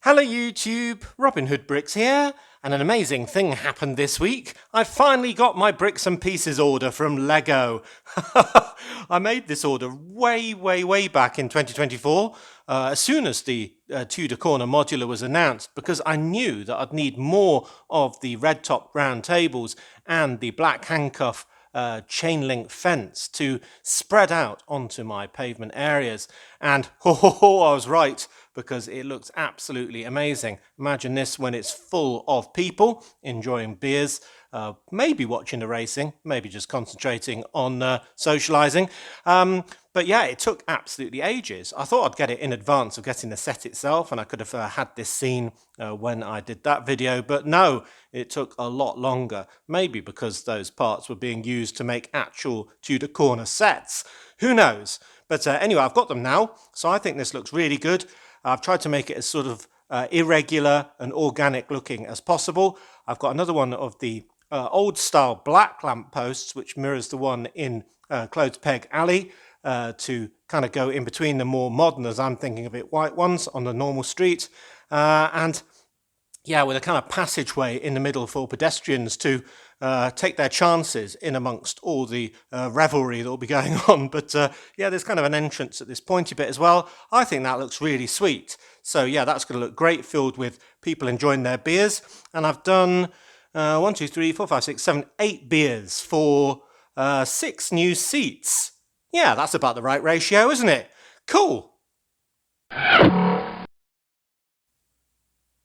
Hello YouTube, Robin Hood Bricks here, and an amazing thing happened this week. I finally got my bricks and pieces order from Lego. I made this order way back in 2024, as soon as the Tudor Corner modular was announced, because I knew that I'd need more of the red top round tables and the black handcuff chain link fence to spread out onto my pavement areas. And I was right, because it looks absolutely amazing. Imagine this when it's full of people enjoying beers, maybe watching the racing, maybe just concentrating on socialising. But yeah, it took absolutely ages. I thought I'd get it in advance of getting the set itself, and I could have had this scene when I did that video, but no, it took a lot longer, maybe because those parts were being used to make actual Tudor Corner sets. Who knows? But anyway, I've got them now, so I think this looks really good. I've tried to make it as sort of irregular and organic looking as possible. I've got another one of the old style black lamp posts, which mirrors the one in Clothes Peg Alley, to kind of go in between the more modern, as I'm thinking of it, white ones on the normal street. And yeah, with a kind of passageway in the middle for pedestrians to take their chances in amongst all the revelry that will be going on. But yeah, there's kind of an entrance at this pointy bit as well. I think that looks really sweet. So yeah, that's going to look great, filled with people enjoying their beers. And I've done 1, 2, 3, 4, 5, 6, 7, 8 beers for 6 new seats. Yeah, that's about the right ratio, isn't it? Cool.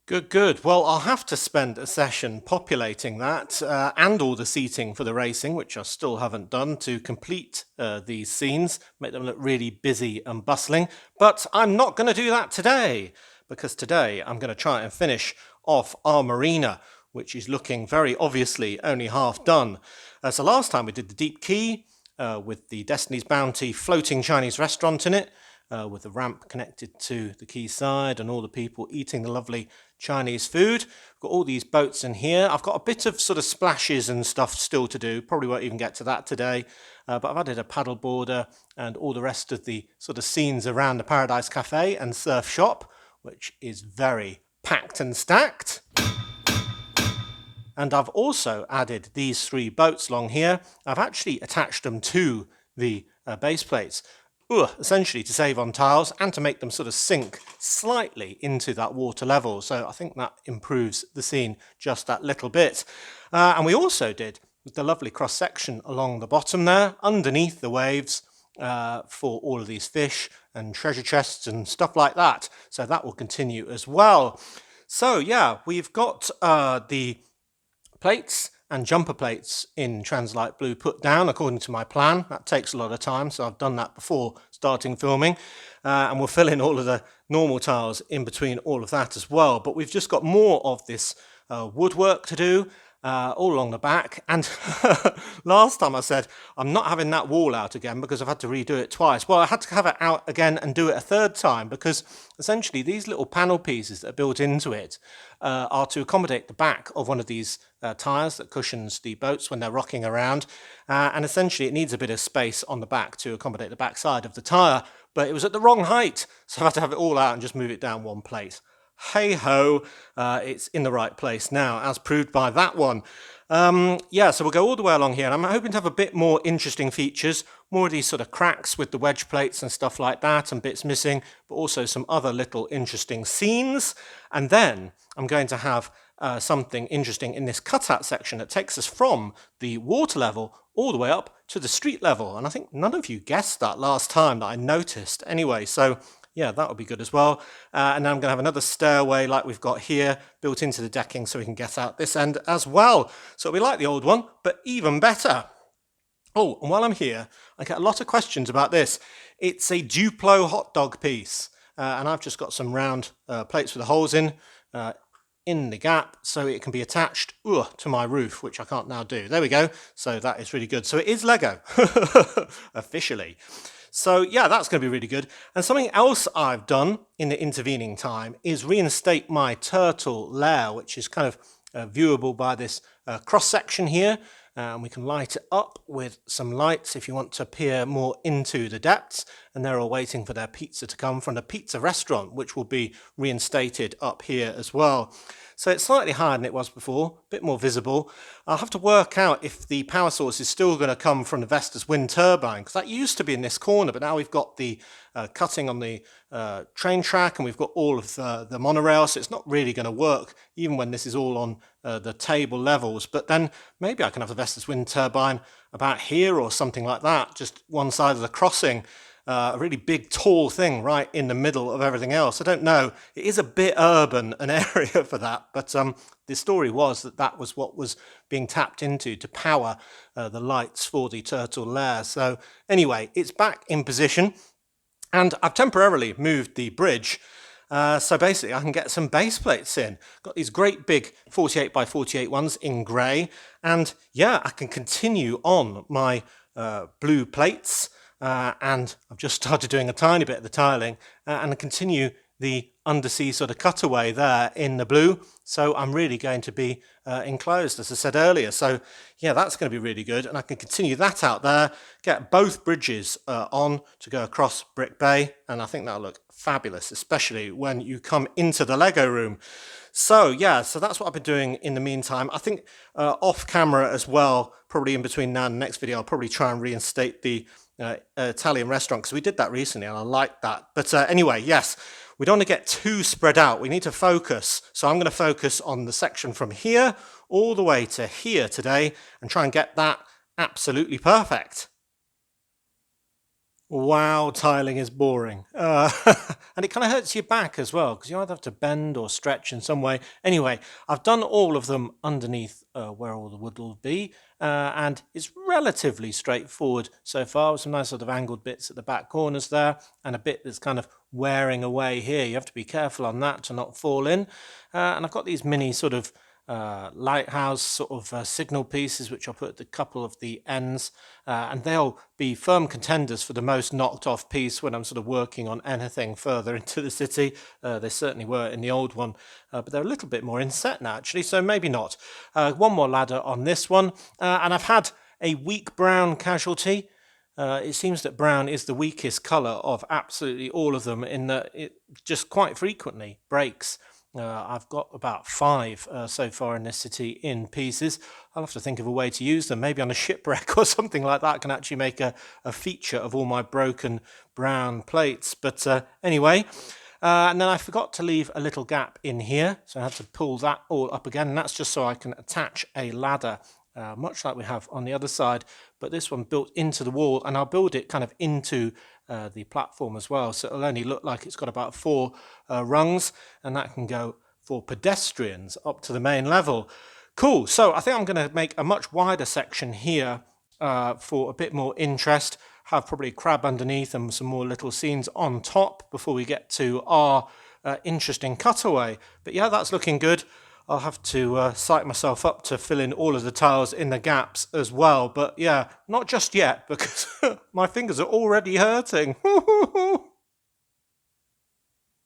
Good. Well, I'll have to spend a session populating that and all the seating for the racing, which I still haven't done, to complete these scenes, make them look really busy and bustling. But I'm not going to do that today, because today I'm going to try and finish off our Marina, which is looking very obviously only half done. So last time we did the Deep Quay with the Destiny's Bounty floating Chinese restaurant in it, with the ramp connected to the quayside and all the people eating the lovely Chinese food. I've got all these boats in here. I've got a bit of sort of splashes and stuff still to do. Probably won't even get to that today. But I've added a paddle boarder and all the rest of the sort of scenes around the Paradise Cafe and Surf Shop, which is very packed and stacked. And I've also added these 3 boats along here. I've actually attached them to the base plates, essentially to save on tiles and to make them sort of sink slightly into that water level. So I think that improves the scene just that little bit. And we also did the lovely cross section along the bottom there, underneath the waves, for all of these fish and treasure chests and stuff like that. So that will continue as well. So yeah, we've got the plates and jumper plates in Translite Blue put down according to my plan. That takes a lot of time, so I've done that before starting filming. And we'll fill in all of the normal tiles in between all of that as well. But we've just got more of this woodwork to do all along the back. And last time I said I'm not having that wall out again because I've had to redo it twice. Well, I had to have it out again and do it a third time, because essentially these little panel pieces that are built into it are to accommodate the back of one of these tyres that cushions the boats when they're rocking around. And essentially it needs a bit of space on the back to accommodate the back side of the tyre, but it was at the wrong height, so I had to have it all out and just move it down one plate. Hey ho, it's in the right place now, as proved by that one. Yeah, so we'll go all the way along here, and I'm hoping to have a bit more interesting features, more of these sort of cracks with the wedge plates and stuff like that, and bits missing, but also some other little interesting scenes. And then I'm going to have something interesting in this cutout section that takes us from the water level all the way up to the street level. And I think none of you guessed that last time that I noticed anyway, so yeah, that would be good as well. And then I'm going to have another stairway like we've got here built into the decking so we can get out this end as well. So it'll be like the old one, but even better. Oh, and while I'm here, I get a lot of questions about this. It's a Duplo hot dog piece. And I've just got some round plates with the holes in the gap, so it can be attached to my roof, which I can't now do. There we go. So that is really good. So it is Lego, officially. So yeah, that's going to be really good. And something else I've done in the intervening time is reinstate my turtle lair, which is kind of viewable by this cross section here. and we can light it up with some lights if you want to peer more into the depths. And they're all waiting for their pizza to come from the pizza restaurant, which will be reinstated up here as well. So it's slightly higher than it was before, a bit more visible. I'll have to work out if the power source is still going to come from the Vestas wind turbine, because that used to be in this corner, but now we've got the cutting on the train track, and we've got all of the monorail, so it's not really going to work, even when this is all on the table levels. But then maybe I can have the Vestas wind turbine about here or something like that, just one side of the crossing. A really big, tall thing right in the middle of everything else. I don't know. It is a bit urban, an area for that. But the story was that that was what was being tapped into to power the lights for the turtle lair. So anyway, it's back in position. And I've temporarily moved the bridge. So basically, I can get some base plates in. Got these great big 48 by 48 ones in grey. And yeah, I can continue on my blue plates. And I've just started doing a tiny bit of the tiling and continue the undersea sort of cutaway there in the blue. So I'm really going to be enclosed, as I said earlier. So yeah, that's going to be really good. And I can continue that out there, get both bridges on to go across Brick Bay. And I think that'll look fabulous, especially when you come into the Lego room. So yeah, so that's what I've been doing in the meantime. I think off camera as well, probably in between now and the next video, I'll probably try and reinstate the Italian restaurant, because we did that recently and I like that. But anyway, yes, we don't want to get too spread out. We need to focus. So I'm going to focus on the section from here all the way to here today and try and get that absolutely perfect. Wow, tiling is boring. And it kind of hurts your back as well, because you either have to bend or stretch in some way. Anyway, I've done all of them underneath where all the wood will be, and it's relatively straightforward so far, with some nice sort of angled bits at the back corners there, and a bit that's kind of wearing away here. You have to be careful on that to not fall in. And I've got these mini sort of lighthouse sort of signal pieces, which I'll put at a couple of the ends, and they'll be firm contenders for the most knocked off piece when I'm sort of working on anything further into the city. They certainly were in the old one, but they're a little bit more inset now actually, so maybe not. One more ladder on this one, and I've had a weak brown casualty. It seems that brown is the weakest colour of absolutely all of them, in that it just quite frequently breaks. I've got about 5 so far in this city in pieces. I'll have to think of a way to use them, maybe on a shipwreck or something like that. I can actually make a feature of all my broken brown plates. But anyway, and then I forgot to leave a little gap in here, so I had to pull that all up again, and that's just so I can attach a ladder, much like we have on the other side, but this one built into the wall, and I'll build it kind of into the platform as well, so it'll only look like it's got about 4 rungs, and that can go for pedestrians up to the main level. Cool. So I think I'm going to make a much wider section here for a bit more interest, have probably a crab underneath and some more little scenes on top before we get to our interesting cutaway. But yeah, that's looking good. I'll have to psych myself up to fill in all of the tiles in the gaps as well. But yeah, not just yet, because my fingers are already hurting.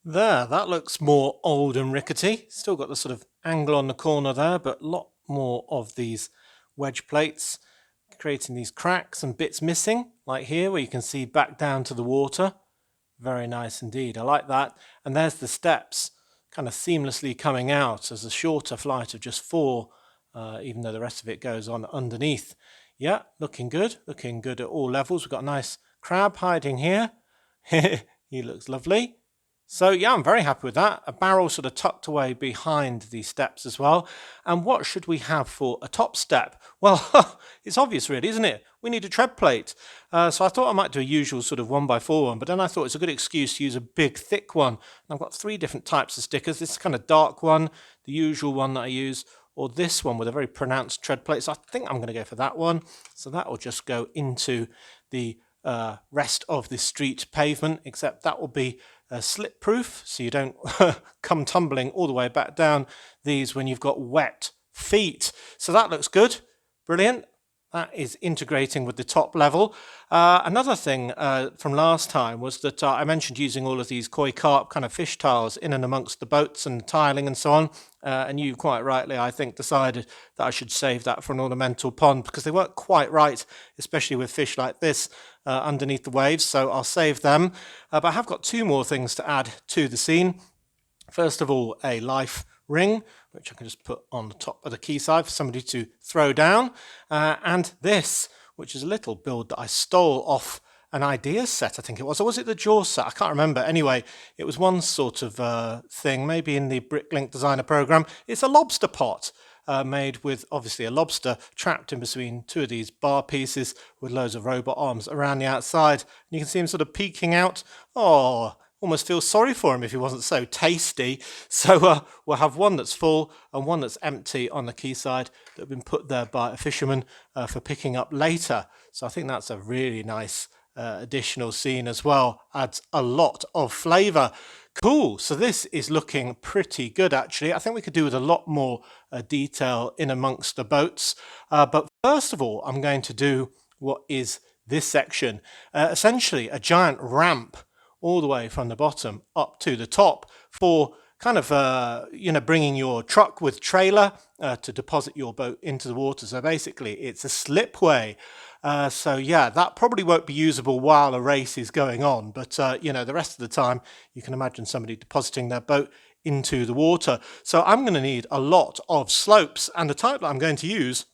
There, that looks more old and rickety. Still got the sort of angle on the corner there, but a lot more of these wedge plates, creating these cracks and bits missing, like here where you can see back down to the water. Very nice indeed. I like that. And there's the steps, kind of seamlessly coming out as a shorter flight of just 4, even though the rest of it goes on underneath. Yeah, looking good at all levels. We've got a nice crab hiding here. He looks lovely. So yeah, I'm very happy with that. A barrel sort of tucked away behind these steps as well. And what should we have for a top step? Well, it's obvious really, isn't it? We need a tread plate. So I thought I might do a usual sort of 1x4 one, but then I thought it's a good excuse to use a big thick one. And I've got 3 different types of stickers. This kind of dark one, the usual one that I use, or this one with a very pronounced tread plate. So I think I'm going to go for that one. So that will just go into the rest of the street pavement, except that will be slip proof, so you don't come tumbling all the way back down these when you've got wet feet. So that looks good. Brilliant. that is integrating with the top level. Another thing from last time was that I mentioned using all of these koi carp kind of fish tiles in and amongst the boats and tiling and so on. And you quite rightly, I think, decided that I should save that for an ornamental pond because they weren't quite right, especially with fish like this underneath the waves. So I'll save them. But I have got two more things to add to the scene. First of all, a life ring, which I can just put on the top of the quayside for somebody to throw down. And this, which is a little build that I stole off an ideas set, I think it was. Or was it the Jaws set? I can't remember. Anyway, it was one sort of thing, maybe in the Bricklink Designer program. It's a lobster pot. Made with obviously a lobster trapped in between two of these bar pieces with loads of robot arms around the outside. And you can see him sort of peeking out. Oh, almost feel sorry for him if he wasn't so tasty. So we'll have one that's full and one that's empty on the quayside that have been put there by a fisherman for picking up later. So I think that's a really nice additional scene as well. Adds a lot of flavour. Cool, so this is looking pretty good actually. I think we could do with a lot more detail in amongst the boats. But first of all, I'm going to do what is this section. Essentially a giant ramp all the way from the bottom up to the top for kind of, bringing your truck with trailer to deposit your boat into the water. So basically it's a slipway. So yeah, that probably won't be usable while a race is going on, but the rest of the time you can imagine somebody depositing their boat into the water. So I'm going to need a lot of slopes, and the type that I'm going to use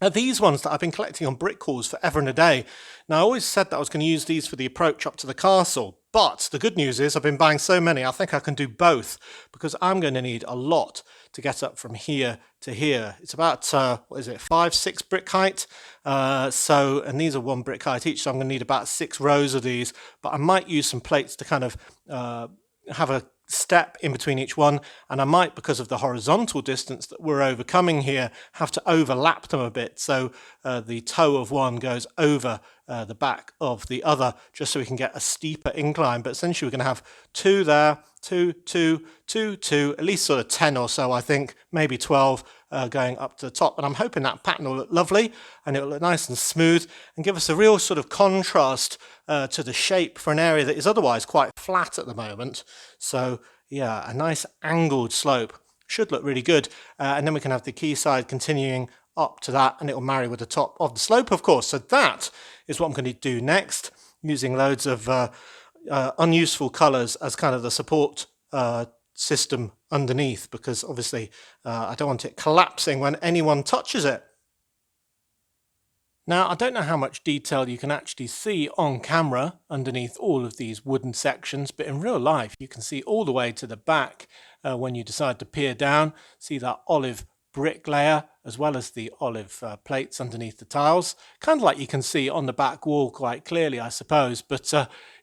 are these ones that I've been collecting on brick calls forever and a day. Now, I always said that I was going to use these for the approach up to the castle, but the good news is I've been buying so many, I think I can do both, because I'm going to need a lot to get up from here to here. It's about, 5-6 brick height. And these are 1 brick height each, so I'm going to need about 6 rows of these, but I might use some plates to kind of have a step in between each one, and I might, because of the horizontal distance that we're overcoming here, have to overlap them a bit, so the toe of one goes over the back of the other, just so we can get a steeper incline. But essentially we're going to have 2 there, 2, 2, 2, 2, at least sort of 10 or so, I think, maybe 12 going up to the top. And I'm hoping that pattern will look lovely and it will look nice and smooth and give us a real sort of contrast to the shape for an area that is otherwise quite flat at the moment. So yeah, a nice angled slope should look really good. And then we can have the quayside continuing up to that, and it will marry with the top of the slope, of course. So that is what I'm going to do next, using loads of unuseful colours as kind of the support system underneath, because obviously I don't want it collapsing when anyone touches it. Now, I don't know how much detail you can actually see on camera underneath all of these wooden sections, but in real life you can see all the way to the back when you decide to peer down. See that olive brick layer as well as the olive plates underneath the tiles, kind of like you can see on the back wall quite clearly, I suppose, but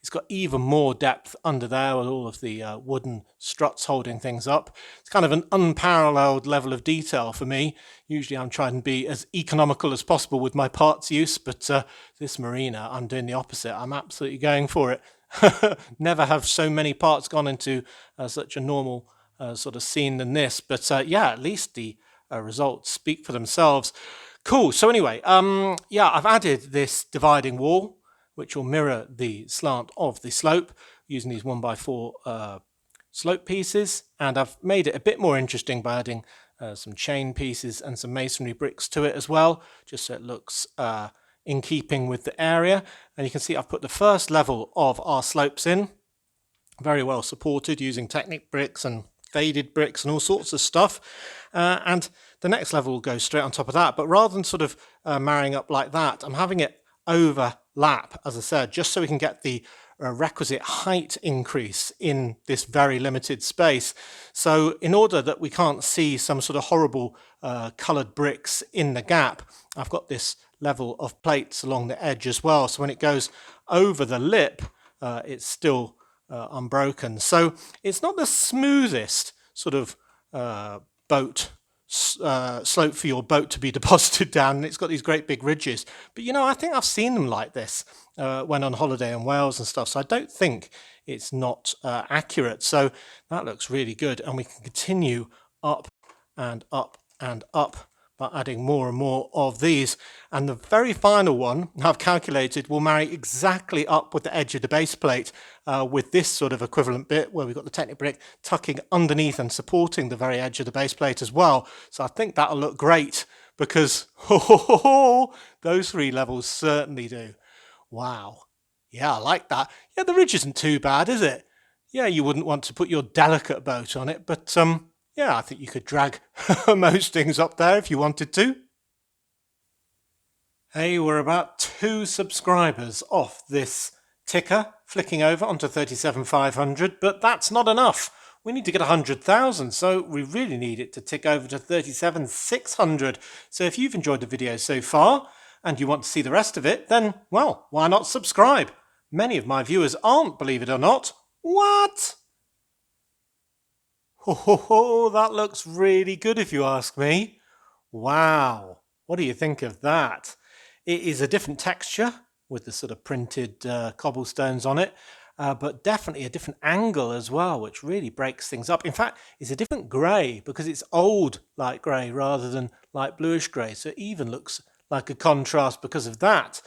it's got even more depth under there with all of the wooden struts holding things up. It's kind of an unparalleled level of detail for me. Usually I'm trying to be as economical as possible with my parts use, but this Marina, I'm doing the opposite. I'm absolutely going for it. Never have so many parts gone into such a normal sort of scene than this, but yeah, at least the results speak for themselves. Cool. So anyway, I've added this dividing wall, which will mirror the slant of the slope using these 1x4 slope pieces, and I've made it a bit more interesting by adding some chain pieces and some masonry bricks to it as well, just so it looks in keeping with the area. And you can see I've put the first level of our slopes in, very well supported using Technic bricks and faded bricks and all sorts of stuff, and the next level will go straight on top of that. But rather than sort of marrying up like that, I'm having it overlap, as I said, just so we can get the requisite height increase in this very limited space. So in order that we can't see some sort of horrible coloured bricks in the gap, I've got this level of plates along the edge as well, so when it goes over the lip it's still unbroken. So it's not the smoothest sort of boat slope for your boat to be deposited down, and it's got these great big ridges. But I think I've seen them like this when on holiday in Wales and stuff, so I don't think it's not accurate. So that looks really good, and we can continue up and up and up by adding more and more of these. And the very final one I've calculated will marry exactly up with the edge of the base plate, with this sort of equivalent bit where we've got the Technic brick tucking underneath and supporting the very edge of the base plate as well. So I think that'll look great, because those three levels certainly do. Wow. Yeah, I like that. Yeah, the ridge isn't too bad, is it? Yeah, you wouldn't want to put your delicate boat on it, but yeah, I think you could drag most things up there if you wanted to. Hey, we're about 2 subscribers off this ticker, flicking over onto 37,500, but that's not enough. We need to get 100,000, so we really need it to tick over to 37,600. So if you've enjoyed the video so far and you want to see the rest of it, then, well, why not subscribe? Many of my viewers aren't, believe it or not. What? Oh, that looks really good if you ask me. Wow, what do you think of that? It is a different texture with the sort of printed cobblestones on it, but definitely a different angle as well, which really breaks things up. In fact, it's a different grey because it's old light grey rather than light bluish grey, so it even looks like a contrast because of that.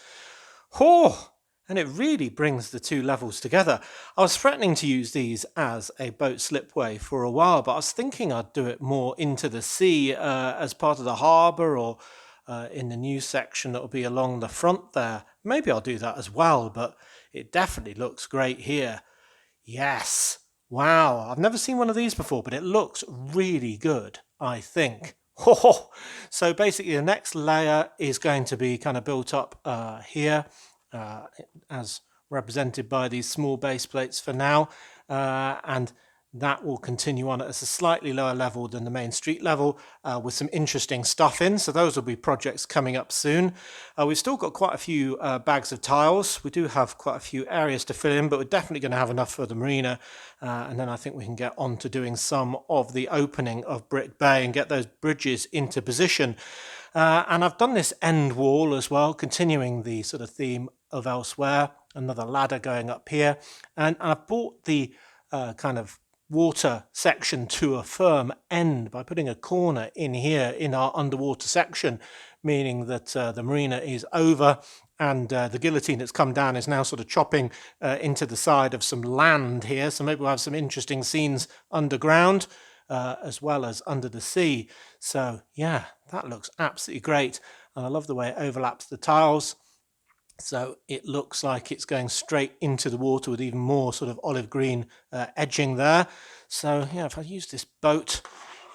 Oh! And it really brings the two levels together. I was threatening to use these as a boat slipway for a while, but I was thinking I'd do it more into the sea as part of the harbour, or in the new section that will be along the front there. Maybe I'll do that as well, but it definitely looks great here. Yes. Wow. I've never seen one of these before, but it looks really good, I think. So basically the next layer is going to be kind of built up here, as represented by these small base plates for now, and that will continue on at a slightly lower level than the main street level, with some interesting stuff in. So those will be projects coming up soon. We've still got quite a few bags of tiles. We do have quite a few areas to fill in, but we're definitely going to have enough for the marina, and then I think we can get on to doing some of the opening of Brick Bay and get those bridges into position. And I've done this end wall as well, continuing the sort of theme of elsewhere. Another ladder going up here, and I've brought the kind of water section to a firm end by putting a corner in here in our underwater section, meaning that the marina is over, and the guillotine that's come down is now sort of chopping into the side of some land here. So maybe we'll have some interesting scenes underground, as well as under the sea. So yeah, that looks absolutely great, and I love the way it overlaps the tiles, so it looks like it's going straight into the water with even more sort of olive green edging there. So yeah, if I use this boat,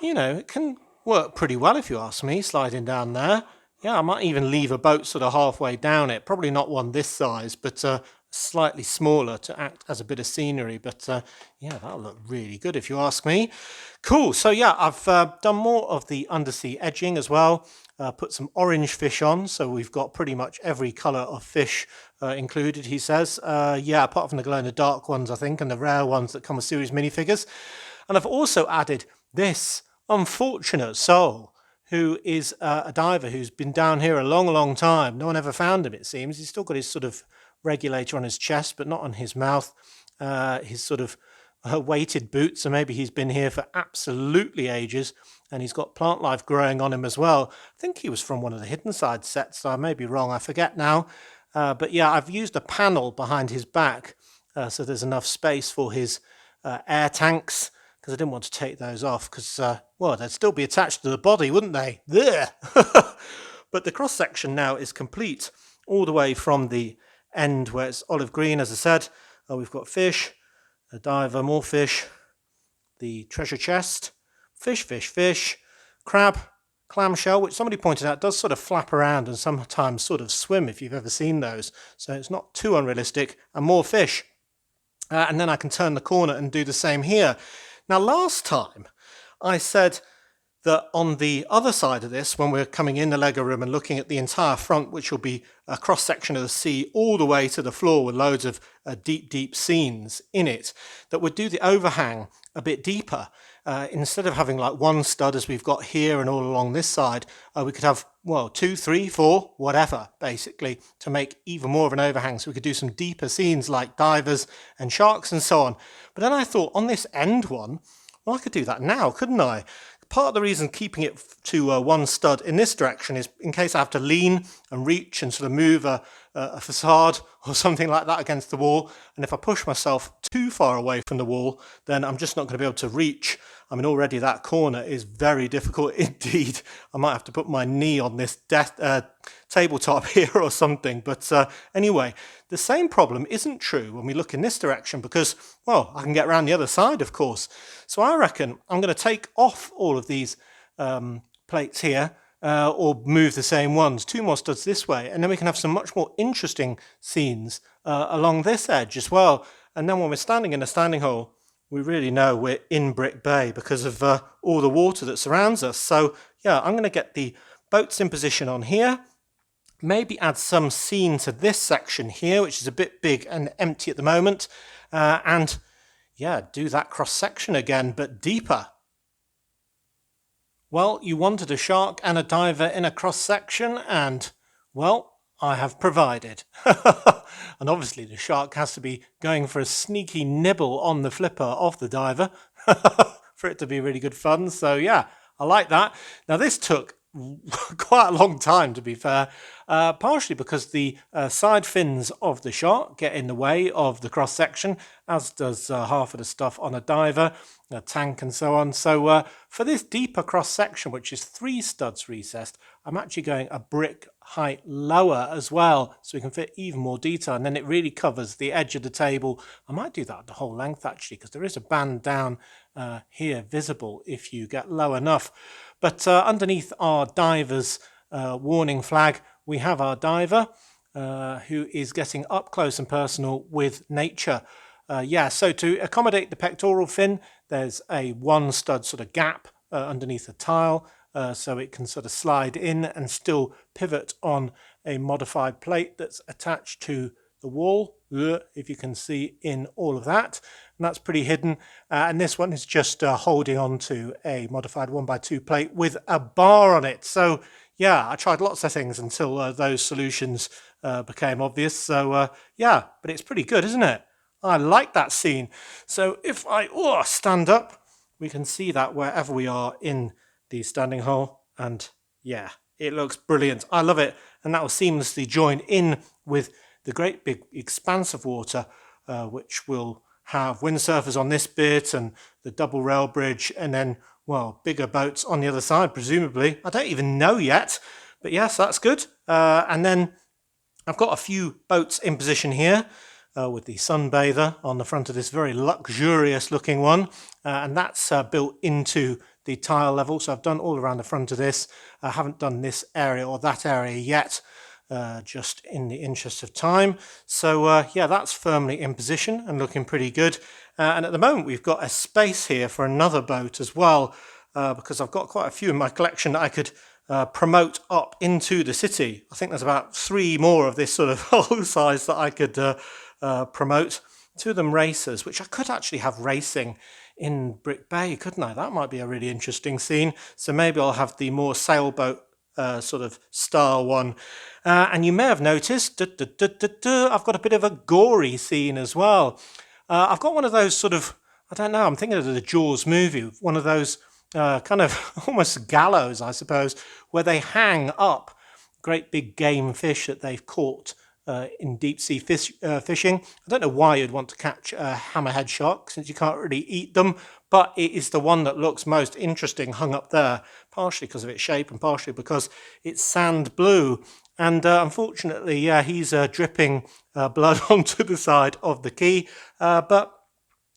you know, it can work pretty well if you ask me, sliding down there. Yeah, I might even leave a boat sort of halfway down it, probably not one this size, but slightly smaller to act as a bit of scenery. But yeah, that'll look really good if you ask me. Cool. So yeah, I've done more of the undersea edging as well. Put some orange fish on, so we've got pretty much every colour of fish included, he says. Yeah, apart from the glow-in-the-dark ones, I think, and the rare ones that come with series minifigures. And I've also added this unfortunate soul, who is a diver who's been down here a long, long time. No one ever found him, it seems. He's still got his sort of regulator on his chest, but not on his mouth. His sort of weighted boots, so maybe he's been here for absolutely ages, and he's got plant life growing on him as well. I think he was from one of the Hidden Side sets, so I may be wrong, I forget now. But yeah, I've used a panel behind his back, so there's enough space for his air tanks, because I didn't want to take those off, because, well, they'd still be attached to the body, wouldn't they? There. But the cross-section now is complete, all the way from the end where it's olive green, as I said. We've got fish, a diver, more fish, the treasure chest, fish, crab, clamshell, which somebody pointed out does sort of flap around and sometimes sort of swim, if you've ever seen those. So it's not too unrealistic, and more fish. And then I can turn the corner and do the same here. Now, last time I said that on the other side of this, when we're coming in the Lego room and looking at the entire front, which will be a cross-section of the sea all the way to the floor with loads of deep scenes in it, that would do the overhang a bit deeper. Instead of having like one stud as we've got here and all along this side, we could have, well, 2, 3, 4, whatever, basically, to make even more of an overhang. So we could do some deeper scenes like divers and sharks and so on. But then I thought on this end one, well, I could do that now, couldn't I? Part of the reason keeping it to one stud in this direction is in case I have to lean and reach and sort of move a facade or something like that against the wall. And if I push myself too far away from the wall, then I'm just not going to be able to reach. I mean, already that corner is very difficult indeed. I might have to put my knee on this tabletop here or something. But anyway, the same problem isn't true when we look in this direction because, well, I can get around the other side, of course. So I reckon I'm going to take off all of these plates here or move the same ones, 2 more studs this way, and then we can have some much more interesting scenes along this edge as well. And then when we're standing in a standing hole, we really know we're in Brick Bay because of all the water that surrounds us. So yeah, I'm going to get the boats in position on here, maybe add some scene to this section here, which is a bit big and empty at the moment, and yeah, do that cross section again, but deeper. Well, you wanted a shark and a diver in a cross section, and well, I have provided. And obviously the shark has to be going for a sneaky nibble on the flipper of the diver for it to be really good fun. So yeah, I like that. Now this took quite a long time, to be fair, partially because the side fins of the shark get in the way of the cross section, as does half of the stuff on a diver, a tank and so on. So for this deeper cross section, which is 3 studs recessed, I'm actually going a brick height lower as well, so we can fit even more detail, and then it really covers the edge of the table. I might do that the whole length actually, because there is a band down here visible if you get low enough. But underneath our diver's warning flag, we have our diver who is getting up close and personal with nature. Yeah, so to accommodate the pectoral fin, there's a 1 stud sort of gap underneath the tile, so it can sort of slide in and still pivot on a modified plate that's attached to the wall, if you can see in all of that, and that's pretty hidden. And this one is just holding on to a modified 1x2 plate with a bar on it. So yeah, I tried lots of things until those solutions became obvious. So yeah, but it's pretty good, isn't it? I like that scene. So if I stand up, we can see that wherever we are in the standing hole, and yeah, it looks brilliant. I love it, and that will seamlessly join in with the great big expanse of water, which will have windsurfers on this bit and the double rail bridge, and then, well, bigger boats on the other side, presumably. I don't even know yet, but yes, that's good. And then I've got a few boats in position here with the sunbather on the front of this very luxurious looking one, and that's built into the tile level. So I've done all around the front of this. I haven't done this area or that area yet, just in the interest of time. So yeah, that's firmly in position and looking pretty good. And at the moment we've got a space here for another boat as well, because I've got quite a few in my collection that I could promote up into the city. I think there's about 3 more of this sort of whole size that I could promote. 2 of them racers, which I could actually have racing in Brick Bay, couldn't I? That might be a really interesting scene. So maybe I'll have the more sailboat sort of style one. And you may have noticed, I've got a bit of a gory scene as well. I've got one of those sort of, I don't know, I'm thinking of the Jaws movie, one of those kind of almost gallows, I suppose, where they hang up great big game fish that they've caught in deep sea fishing. I don't know why you'd want to catch a hammerhead shark, since you can't really eat them, but it is the one that looks most interesting hung up there, partially because of its shape and partially because it's sand blue. And unfortunately, yeah, he's dripping blood onto the side of the quay, but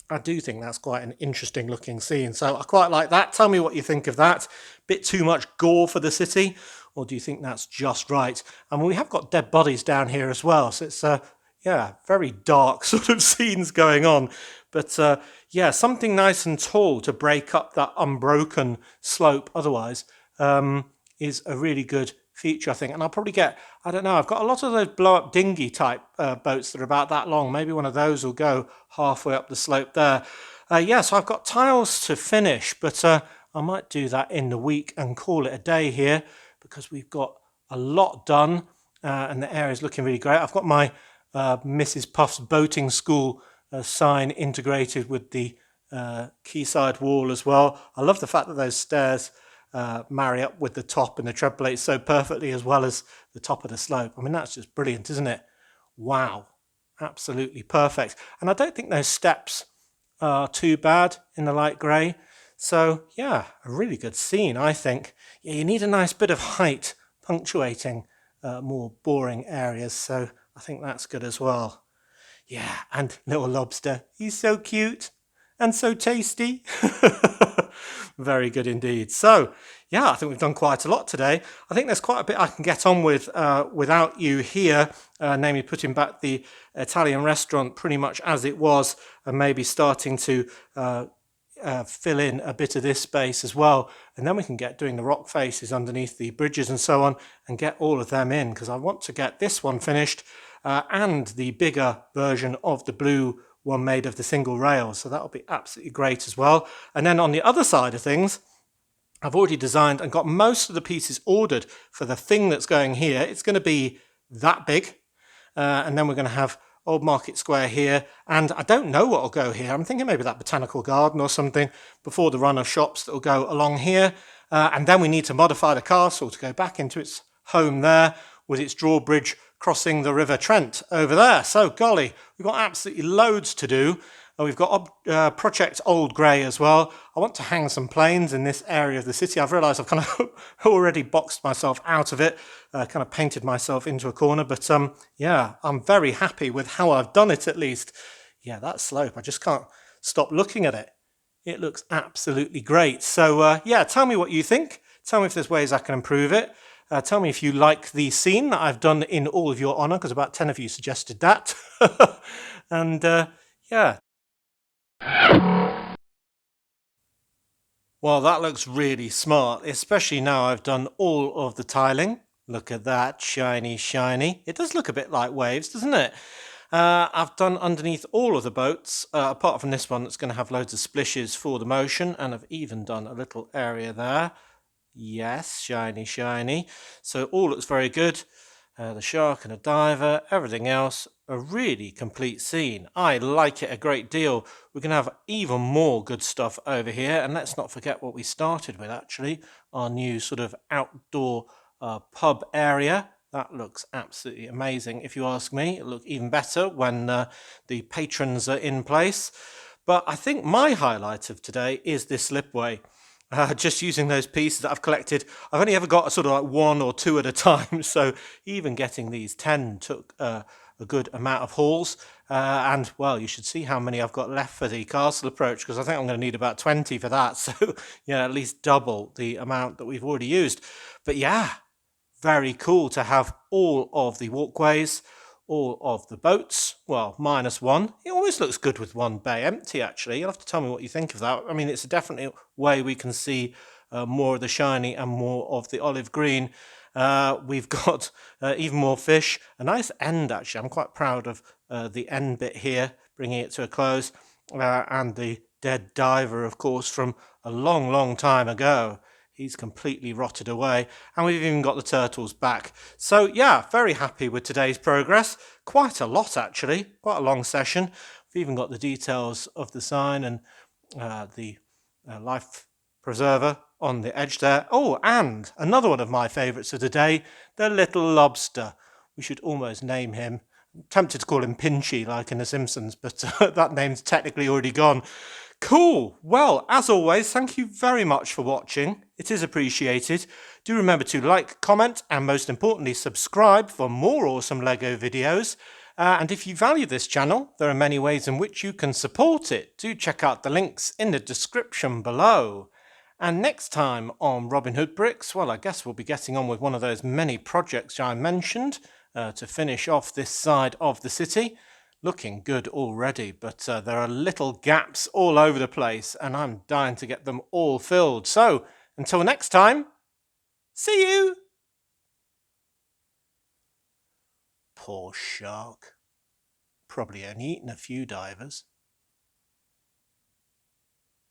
I do think that's quite an interesting looking scene. So I quite like that. Tell me what you think of that. Bit too much gore for the city, or do you think that's just right? And we have got dead bodies down here as well, so it's yeah, very dark sort of scenes going on. But yeah, something nice and tall to break up that unbroken slope otherwise is a really good feature, I think. And I'll probably get, I don't know, I've got a lot of those blow-up dinghy type boats that are about that long. Maybe one of those will go halfway up the slope there. Yeah, so I've got tiles to finish, but I might do that in the week and call it a day here, because we've got a lot done and the area is looking really great. I've got my Mrs. Puff's boating school sign integrated with the quayside wall as well. I love the fact that those stairs marry up with the top and the tread plate so perfectly, as well as the top of the slope. I mean, that's just brilliant, isn't it? Wow, absolutely perfect. And I don't think those steps are too bad in the light grey. So yeah, a really good scene, I think. Yeah, you need a nice bit of height punctuating more boring areas, so I think that's good as well. Yeah, and little lobster, he's so cute and so tasty. Very good indeed. So yeah, I think we've done quite a lot today. I think there's quite a bit I can get on with without you here, namely putting back the Italian restaurant pretty much as it was, and maybe starting to fill in a bit of this space as well, and then we can get doing the rock faces underneath the bridges and so on, and get all of them in, because I want to get this one finished and the bigger version of the blue one made of the single rail, so that'll be absolutely great as well. And then on the other side of things, I've already designed and got most of the pieces ordered for the thing that's going here. It's going to be that big, and then we're going to have Old Market Square here, and I don't know what will go here. I'm thinking maybe that botanical garden or something before the run of shops that will go along here, and then we need to modify the castle to go back into its home there with its drawbridge crossing the River Trent over there. So golly, we've got absolutely loads to do. We've got Project Old Grey as well. I want to hang some planes in this area of the city. I've realised I've kind of already boxed myself out of it, kind of painted myself into a corner. But yeah, I'm very happy with how I've done it, at least. Yeah, that slope, I just can't stop looking at it. It looks absolutely great. So yeah, tell me what you think. Tell me if there's ways I can improve it. Tell me if you like the scene that I've done in all of your honour, because about 10 of you suggested that. And yeah. Well, that looks really smart, especially now I've done all of the tiling. Look at that, shiny, shiny. It does look a bit like waves, doesn't it? I've done underneath all of the boats, apart from this one that's going to have loads of splishes for the motion, and I've even done a little area there. Yes, shiny, shiny. So all looks very good. The shark and a diver, everything else, a really complete scene. I like it a great deal. We're going to have even more good stuff over here, and let's not forget what we started with, actually, our new sort of outdoor pub area. That looks absolutely amazing, if you ask me. It'll look even better when the patrons are in place. But I think my highlight of today is this slipway. Just using those pieces that I've collected. I've only ever got sort of like one or two at a time, so even getting these 10 took a good amount of hauls. And, well, you should see how many I've got left for the castle approach, because I think I'm going to need about 20 for that. So, yeah, at least double the amount that we've already used. But, yeah, very cool to have all of the walkways, all of the boats, well, minus one. It always looks good with one bay empty, actually. You'll have to tell me what you think of that. I mean, it's a definite way we can see more of the shiny and more of the olive green. We've got even more fish. A nice end, actually. I'm quite proud of the end bit here, bringing it to a close. And the dead diver, of course, from a long, long time ago. He's completely rotted away, and we've even got the turtles back. So yeah, very happy with today's progress. Quite a lot, actually. Quite a long session. We've even got the details of the sign and the life preserver on the edge there. Oh, and another one of my favourites of the day, the little lobster. We should almost name him. I'm tempted to call him Pinchy, like in The Simpsons, but that name's technically already gone. Cool. Well, as always, thank you very much for watching. It is appreciated. Do remember to like, comment, and most importantly, subscribe for more awesome LEGO videos. And if you value this channel, there are many ways in which you can support it. Do check out the links in the description below. And next time on Robin Hood Bricks, well, I guess we'll be getting on with one of those many projects I mentioned to finish off this side of the city. Looking good already, but there are little gaps all over the place, and I'm dying to get them all filled. So, until next time, see you! Poor shark. Probably only eaten a few divers.